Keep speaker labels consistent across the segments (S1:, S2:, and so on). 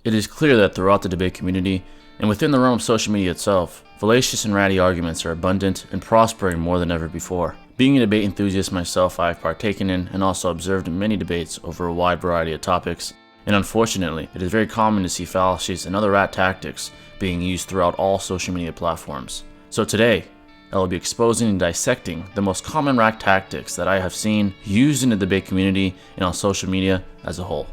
S1: It is clear that throughout the debate community, and within the realm of social media itself, fallacious and ratty arguments are abundant and prospering more than ever before. Being a debate enthusiast myself, I have partaken in and also observed many debates over a wide variety of topics, and unfortunately, it is very common to see fallacies and other rat tactics being used throughout all social media platforms. So today, I will be exposing and dissecting the most common rat tactics that I have seen used in the debate community and on social media as a whole.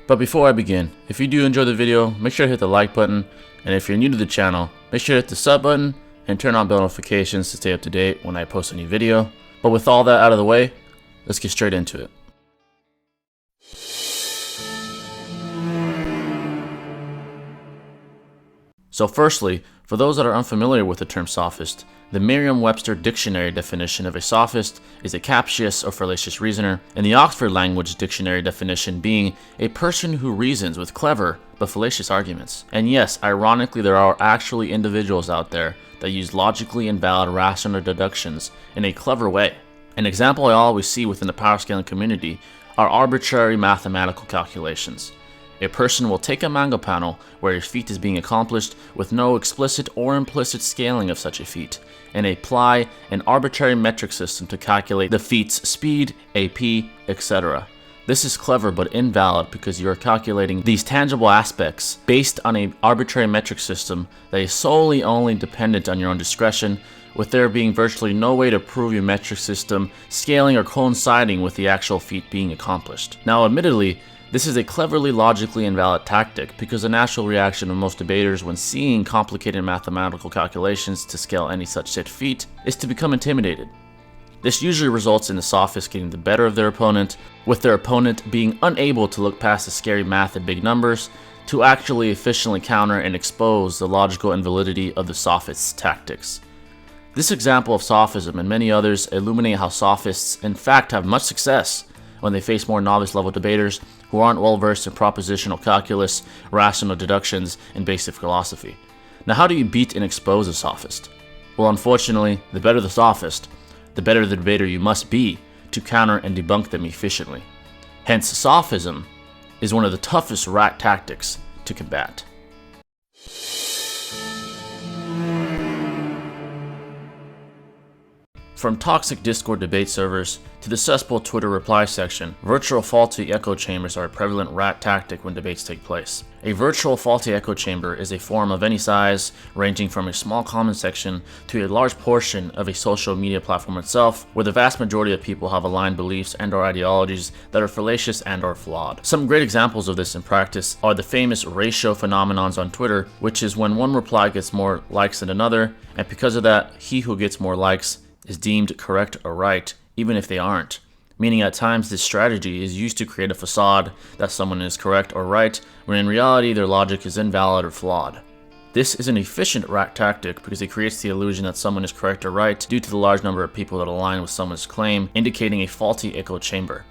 S1: But before I begin, if you do enjoy the video, make sure to hit the like button, and if you're new to the channel, make sure to hit the sub button and turn on bell notifications to stay up to date when I post a new video. But with all that out of the way, let's get straight into it. So firstly, for those that are unfamiliar with the term sophist, the Merriam-Webster dictionary definition of a sophist is a captious or fallacious reasoner, and the Oxford Language Dictionary definition being a person who reasons with clever but fallacious arguments. And yes, ironically, there are actually individuals out there that use logically invalid rational deductions in a clever way. An example I always see within the power scaling community are arbitrary mathematical calculations. A person will take a Mango panel where a feat is being accomplished with no explicit or implicit scaling of such a feat, and apply an arbitrary metric system to calculate the feat's speed, AP, etc. This is clever but invalid because you are calculating these tangible aspects based on an arbitrary metric system that is solely only dependent on your own discretion, with there being virtually no way to prove your metric system scaling or coinciding with the actual feat being accomplished. Now admittedly, this is a cleverly logically invalid tactic because the natural reaction of most debaters when seeing complicated mathematical calculations to scale any such set feat is to become intimidated. This usually results in the sophist getting the better of their opponent, with their opponent being unable to look past the scary math and big numbers to actually efficiently counter and expose the logical invalidity of the sophist's tactics. This example of sophism and many others illuminate how sophists in fact have much success when they face more novice level debaters who aren't well versed in propositional calculus, rational deductions, and basic philosophy. Now, how do you beat and expose a sophist? Well, unfortunately, the better the sophist, the better the debater you must be to counter and debunk them efficiently. Hence, sophism is one of the toughest rat tactics to combat. From toxic Discord debate servers to the cesspool Twitter reply section, virtual faulty echo chambers are a prevalent rat tactic when debates take place. A virtual faulty echo chamber is a forum of any size, ranging from a small comment section to a large portion of a social media platform itself, where the vast majority of people have aligned beliefs and/or ideologies that are fallacious and/or flawed. Some great examples of this in practice are the famous ratio phenomenons on Twitter, which is when one reply gets more likes than another, and because of that, he who gets more likes is deemed correct or right, even if they aren't. Meaning at times this strategy is used to create a facade that someone is correct or right, when in reality their logic is invalid or flawed. This is an efficient rat tactic because it creates the illusion that someone is correct or right due to the large number of people that align with someone's claim, indicating a faulty echo chamber.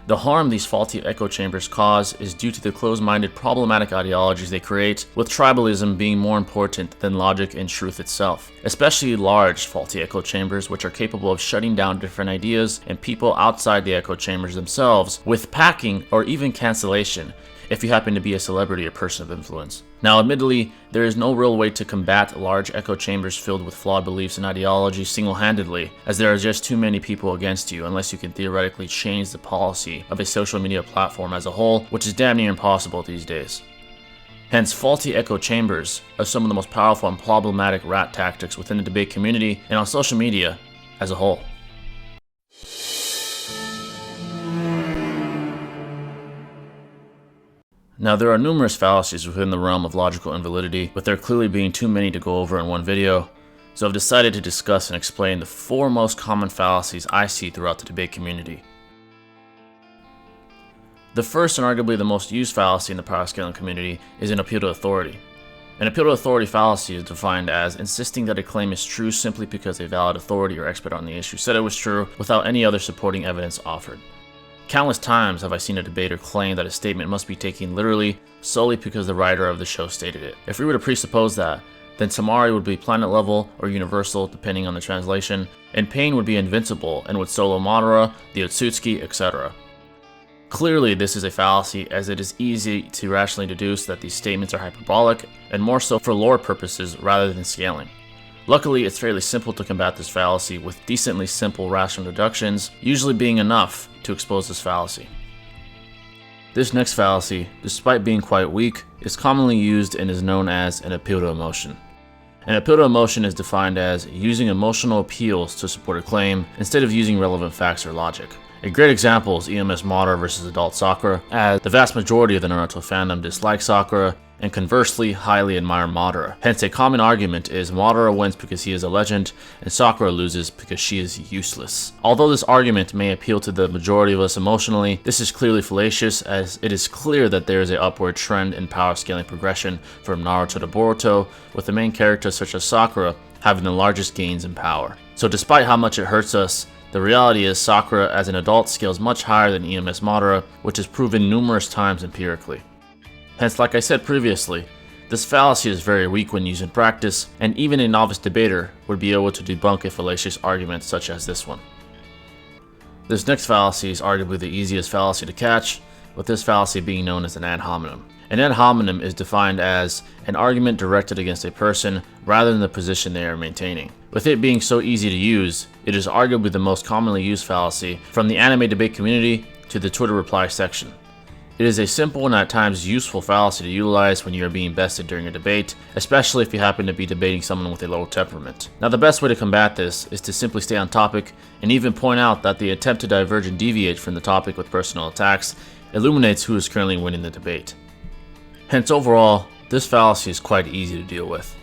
S1: The harm these faulty echo chambers cause is due to the closed-minded problematic ideologies they create, with tribalism being more important than logic and truth itself. Especially large faulty echo chambers, which are capable of shutting down different ideas and people outside the echo chambers themselves with packing or even cancellation if you happen to be a celebrity or person of influence. Now admittedly, there is no real way to combat large echo chambers filled with flawed beliefs and ideologies single-handedly, as there are just too many people against you unless you can theoretically change the policy of a social media platform as a whole, which is damn near impossible these days. Hence, faulty echo chambers are some of the most powerful and problematic rat tactics within the debate community and on social media as a whole. Now, there are numerous fallacies within the realm of logical invalidity, with there clearly being too many to go over in one video, so I've decided to discuss and explain the 4 most common fallacies I see throughout the debate community. The first and arguably the most used fallacy in the power scaling community is an appeal to authority. An appeal to authority fallacy is defined as insisting that a claim is true simply because a valid authority or expert on the issue said it was true without any other supporting evidence offered. Countless times have I seen a debater claim that a statement must be taken literally solely because the writer of the show stated it. If we were to presuppose that, then Tamari would be planet level or universal depending on the translation, and Pain would be invincible and would solo Madara, the Otsutsuki, etc. Clearly, this is a fallacy, as it is easy to rationally deduce that these statements are hyperbolic, and more so for lore purposes rather than scaling. Luckily, it's fairly simple to combat this fallacy, with decently simple rational deductions usually being enough to expose this fallacy. This next fallacy, despite being quite weak, is commonly used and is known as an appeal to emotion. An appeal to emotion is defined as using emotional appeals to support a claim instead of using relevant facts or logic. A great example is EMS Madara versus adult Sakura, as the vast majority of the Naruto fandom dislike Sakura and conversely highly admire Madara. Hence, a common argument is Madara wins because he is a legend and Sakura loses because she is useless. Although this argument may appeal to the majority of us emotionally, this is clearly fallacious, as it is clear that there is an upward trend in power scaling progression from Naruto to Boruto, with the main characters such as Sakura having the largest gains in power. So despite how much it hurts us, the reality is Sakura as an adult scales much higher than EMS Madara, which is proven numerous times empirically. Hence, like I said previously, this fallacy is very weak when used in practice, and even a novice debater would be able to debunk a fallacious argument such as this one. This next fallacy is arguably the easiest fallacy to catch, with this fallacy being known as an ad hominem. An ad hominem is defined as an argument directed against a person rather than the position they are maintaining. With it being so easy to use, it is arguably the most commonly used fallacy from the anime debate community to the Twitter reply section. It is a simple and at times useful fallacy to utilize when you are being bested during a debate, especially if you happen to be debating someone with a low temperament. Now, the best way to combat this is to simply stay on topic and even point out that the attempt to diverge and deviate from the topic with personal attacks illuminates who is currently winning the debate. Hence, overall, this fallacy is quite easy to deal with.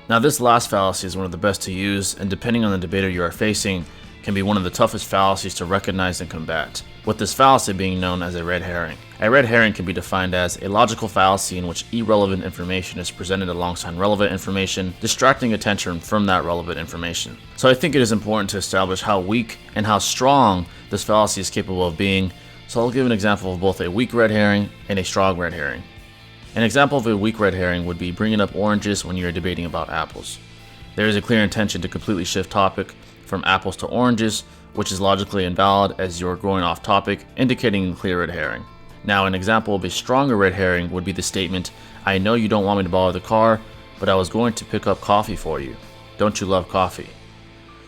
S1: Now, this last fallacy is one of the best to use, and depending on the debater you are facing, can be one of the toughest fallacies to recognize and combat, with this fallacy being known as a red herring. A red herring can be defined as a logical fallacy in which irrelevant information is presented alongside relevant information, distracting attention from that relevant information. So I think it is important to establish how weak and how strong this fallacy is capable of being, so I'll give an example of both a weak red herring and a strong red herring. An example of a weak red herring would be bringing up oranges when you are debating about apples. There is a clear intention to completely shift topic from apples to oranges, which is logically invalid as you're going off topic, indicating a clear red herring. Now, an example of a stronger red herring would be the statement, "I know you don't want me to borrow the car, but I was going to pick up coffee for you. Don't you love coffee?"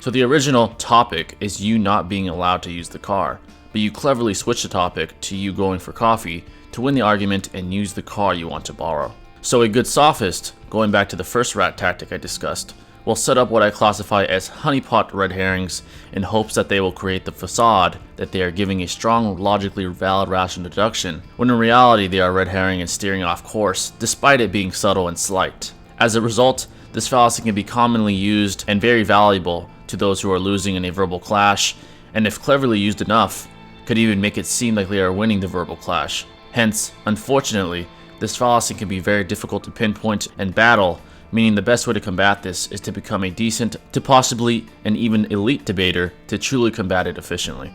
S1: So the original topic is you not being allowed to use the car, but you cleverly switch the topic to you going for coffee to win the argument and use the car you want to borrow. So a good sophist, going back to the first rat tactic I discussed, will set up what I classify as honeypot red herrings in hopes that they will create the facade that they are giving a strong, logically valid rational deduction, when in reality they are red herring and steering off course, despite it being subtle and slight. As a result, this fallacy can be commonly used and very valuable to those who are losing in a verbal clash, and if cleverly used enough, could even make it seem like they are winning the verbal clash. Hence, unfortunately, this fallacy can be very difficult to pinpoint and battle, meaning the best way to combat this is to become a decent to possibly an even elite debater to truly combat it efficiently.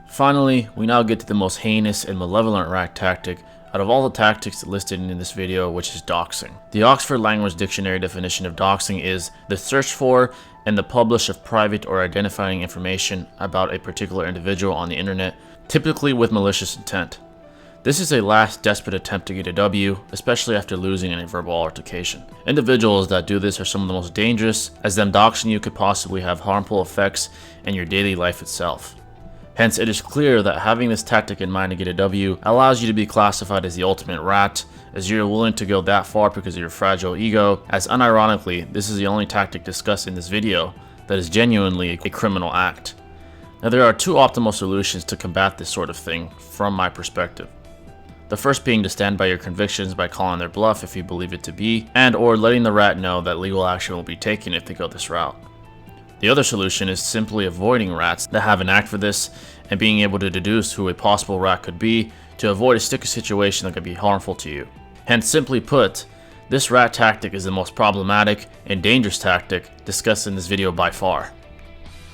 S1: Finally, we now get to the most heinous and malevolent rat tactic out of all the tactics listed in this video, which is doxing. The Oxford Language Dictionary definition of doxing is the search for and the publish of private or identifying information about a particular individual on the internet, typically with malicious intent. This is a last desperate attempt to get a W, especially after losing in a verbal altercation. Individuals that do this are some of the most dangerous, as them doxing you could possibly have harmful effects in your daily life itself. Hence, it is clear that having this tactic in mind to get a W allows you to be classified as the ultimate rat, as you're willing to go that far because of your fragile ego, as unironically, this is the only tactic discussed in this video that is genuinely a criminal act. Now, there are two optimal solutions to combat this sort of thing from my perspective. The first being to stand by your convictions by calling their bluff if you believe it to be, and or letting the rat know that legal action will be taken if they go this route. The other solution is simply avoiding rats that have an act for this and being able to deduce who a possible rat could be to avoid a sticky situation that could be harmful to you. Hence, simply put, this rat tactic is the most problematic and dangerous tactic discussed in this video by far.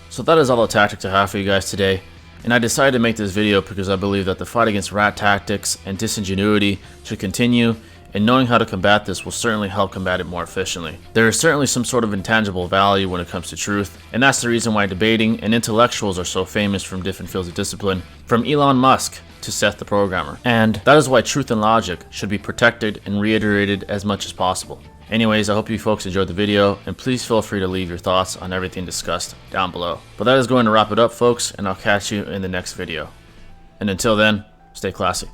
S1: So that is all the tactics I have for you guys today, and I decided to make this video because I believe that the fight against rat tactics and disingenuity should continue, and knowing how to combat this will certainly help combat it more efficiently. There is certainly some sort of intangible value when it comes to truth, and that's the reason why debating and intellectuals are so famous from different fields of discipline, from Elon Musk to Seth the programmer. And that is why truth and logic should be protected and reiterated as much as possible. Anyways, I hope you folks enjoyed the video, and please feel free to leave your thoughts on everything discussed down below. But that is going to wrap it up, folks, and I'll catch you in the next video. And until then, stay classy.